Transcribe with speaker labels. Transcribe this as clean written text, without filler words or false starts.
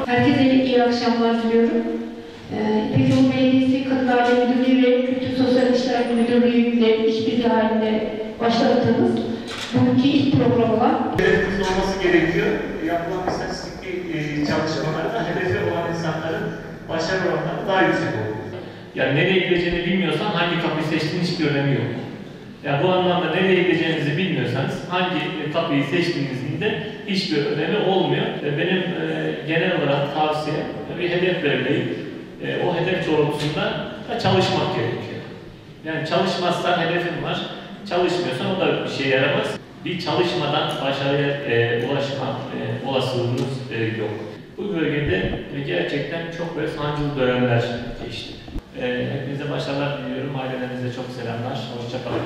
Speaker 1: Herkese iyi akşamlar diliyorum. İpek Yolu Belediyesi Kadın Aile Müdürlüğü ve Kültür Sosyal İşler Müdürlüğü'yle işbirliği halinde başlattığımız bugünkü ilk program olan
Speaker 2: hedefimiz olması gerekiyor. Yapılan istatistik çalışmalarda hedefi olan insanların başarı oranları daha yüksek oluyor.
Speaker 3: Yani nereye gideceğini bilmiyorsan hangi kapıyı seçtiğinin hiçbir önemi yok. Yani bu anlamda nereye gideceğinizi bilmiyorsanız hangi kapıyı seçtiğinizin de hiçbir önemi olmuyor. Benim genel olarak tavsiyem bir hedef belirleyip o hedef doğrultusunda çalışmak gerekiyor. Yani çalışmazsan hedefin var, çalışmıyorsan o da bir şeye yaramaz. Bir çalışmadan başarıya ulaşma olasılığınız yok. Bu bölgede gerçekten çok böyle sancılı dönemler geçti. Hepinize başarılar diliyorum. Ailelerinize çok selamlar. Hoşça kalın.